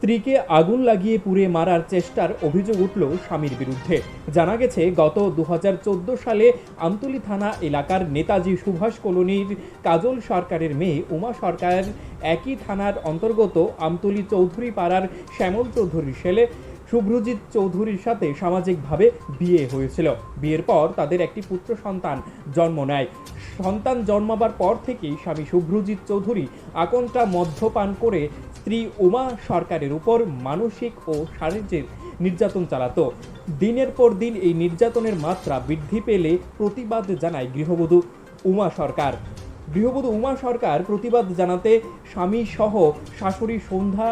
স্ত্রীকে আগুন লাগিয়ে পুড়িয়ে মারার চেষ্টার অভিযোগ উঠল স্বামীর বিরুদ্ধে। জানা গেছে গত 2014 সালে আমতলী থানা এলাকার নেতাজি সুভাষ কলোনির কাজল সরকারের মেয়ে উমা সরকার একই থানার অন্তর্গত আমতলী চৌধুরী পাড়ার শ্যামল চৌধুরীর ছেলে শুভ্রজিৎ চৌধুরীর সাথে সামাজিকভাবে বিয়ে হয়েছিল। বিয়ের পর তাদের একটি পুত্র সন্তান জন্ম নেয়। সন্তান জন্মাবার পর থেকেই স্বামী শুভ্রজিৎ চৌধুরী আকন্টা মদ্যপান করে স্ত্রী উমা সরকারের উপর মানসিক ও শারীরিক নির্যাতন চালাতো। দিনের পর দিন এই নির্যাতনের মাত্রা বৃদ্ধি পেলে প্রতিবাদ জানায় গৃহবধূ উমা সরকার। প্রতিবাদ জানাতে স্বামী সহ শাশুড়ি সন্ধ্যা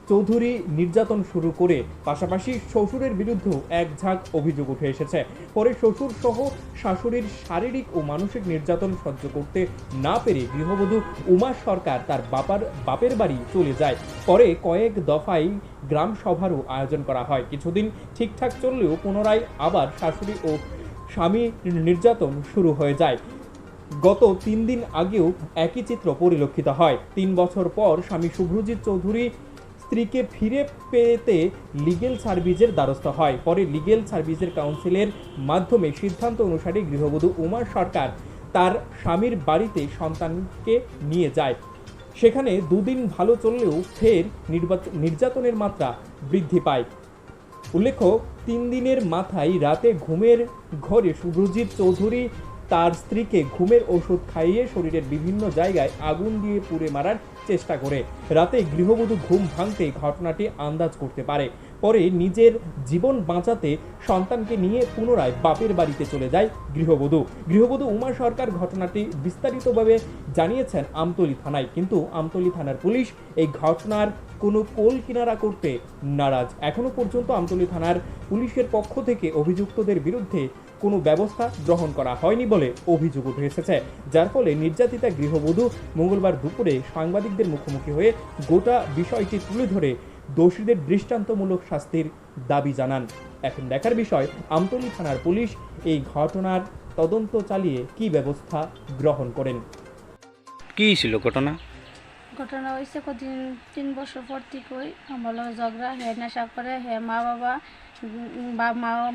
চৌধুরী নির্যাতন শুরু করে পাশাপাশি শ্বশুরের বিরুদ্ধেও এক ঝাঁক অভিযোগ উঠে এসেছে। পরে শ্বশুর সহ শাশুড়ির শারীরিক ও মানসিক নির্যাতন সহ্য করতে না পেরে গৃহবধূ উমা সরকার তার বাপের বাড়ি চলে যায়। পরে কয়েক দফায় গ্রাম সভারও আয়োজন করা হয়। কিছুদিন ঠিকঠাক চললেও পুনরায় আবার শাশুড়ি ও স্বামী নির্যাতন শুরু হয়ে যায়। গত 3 দিন আগেও একই চিত্র পরিলক্ষিত হয়। 3 বছর পর স্বামী শুভ্রজিৎ চৌধুরী স্ত্রীকে ফিরে পেতে লিগেল সার্ভিসের দ্বারস্থ হয়। পরে লিগেল সার্ভিসের কাউন্সিলের মাধ্যমে সিদ্ধান্ত অনুসারে গৃহবধূ উমা সরকার তার স্বামীর বাড়িতে সন্তানকে নিয়ে যায়। সেখানে 2 দিন ভালো চললেও ফের নির্যাতনের মাত্রা বৃদ্ধি পায়। উল্লেখ্য, 3 দিনের মাথায় রাতে ঘুমের ঘরে শুভ্রজিৎ চৌধুরী তার স্ত্রীকে ঘুমের ওষুধ খাইয়ে শরীরের বিভিন্ন জায়গায় আগুন দিয়ে পুড়ে মারার চেষ্টা করে। রাতে গৃহবধূ ঘুম ভাঙতে ঘটনাটি আন্দাজ করতে পারে। পরে নিজের জীবন বাঁচাতে সন্তানকে নিয়ে পুনরায় বাপের বাড়িতে চলে যায় গৃহবধূ উমা সরকার ঘটনাটি বিস্তারিতভাবে জানিয়েছেন আমতলী থানায়, কিন্তু আমতলী থানার পুলিশ এই ঘটনার কোনো কোল কিনারা করতে নারাজ। এখনো পর্যন্ত আমতলী থানার পুলিশের পক্ষ থেকে অভিযুক্তদের বিরুদ্ধে কোনো ব্যবস্থা গ্রহণ করা হয়নি বলে অভিযোগ উঠে এসেছে, যার ফলে নির্যাতিতা গৃহবধূ মঙ্গলবার দুপুরে সাংবাদিকদের মুখোমুখি হয়ে গোটা বিষয়টি তুলে ধরে দোষীদের দৃষ্টান্তমূলক শাস্তির দাবি জানান। এখন দেখার বিষয় আমতলী থানার পুলিশ এই ঘটনার তদন্ত চালিয়ে কি ব্যবস্থা গ্রহণ করেন। কি ছিল ঘটনা হয়েছে কদিন 3 বছর পর থেকেই আমার লগে ঝগড়া। হ্যাঁ নেশা করে, হ্যাঁ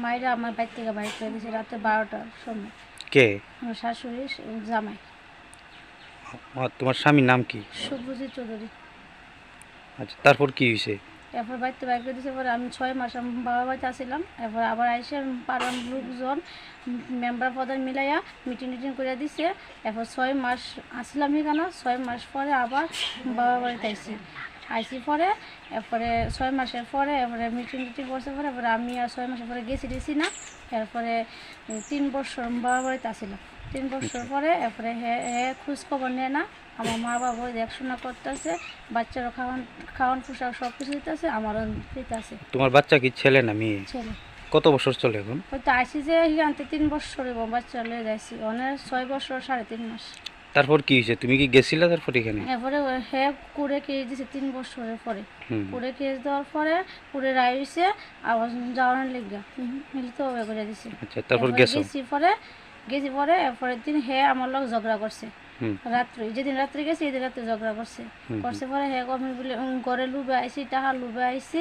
মায়েরা আমার বাড়ি থেকে বাইর করে দিয়েছে রাতে 12টার সময়। কে? আমার শাশুড়ি জামাই। তোমার স্বামীর নাম কি? শুভ্রজিৎ চৌধুরী। আচ্ছা, তারপর কি হয়েছে? এরপর বাড়িতে বাইর করে দিয়েছে। পরে আমি 6 মাস আমি বাবার বাড়িতে আসছিলাম। এরপর আবার আইসে পাড়ার লোকজন মেম্বার প্রধান মিলাইয়া মিটিং করে দিছে। এরপর 6 মাস আসলাম এখানে। 6 মাস পরে আবার বাবার বাড়িতে আইসি পরে এরপরে 6 মাসের পরে এরপরে মিটিং করছে। পরে এরপরে আমি আর 6 মাসের পরে গেছি না। এরপরে 3 বছর বাবার বাড়িতে আসছিলাম। 3 বছর পরে এরপরে হ্যাঁ খোঁজ খবর নেয় না। আমার মা বাবা দেখাশোনা করতেছে, বাচ্চারও খাওয়ান পোশাক সব কিছু দিতেছে, আমারও দিতেছে। তোমার বাচ্চা কি ছেলে না মেয়ে? ছেলে। কত বছর চলে এখন? হয়তো আইসি যে আনতে 3 বছর বাচ্চা লয়ে যাইছি, অনেক 6 বছর 3.5 মাস। তারপর কি হয়েছে? তুমি কি গেছিলে তারপর এখানে? এরপরে হ্যাঁ কুড়ে কেস দিছে 3 বছরের পরে। কুড়ে কেস দেওয়ার পরে কুড়ে রায় হয়েছে আবার যাওয়ার লেগা মিলিত করে দিছে। আচ্ছা, তারপর গেছি পরে এরপরের দিন হ্যাঁ আমার লোক ঝগড়া করছে রাত্রে। যেদিন রাত্রে গেছি এদিন রাত্রে ঝগড়া করছে পরে হ্যাঁ আমি বলে ঘরে লুবে আইসি, টাকা লুবে আইসি,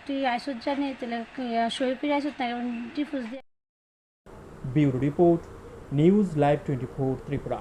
তুই আইসুত জানি তাহলে শহীদ আইসুত না ডিফুজ দিয়ে। Bureau report, news live 24 Tripura.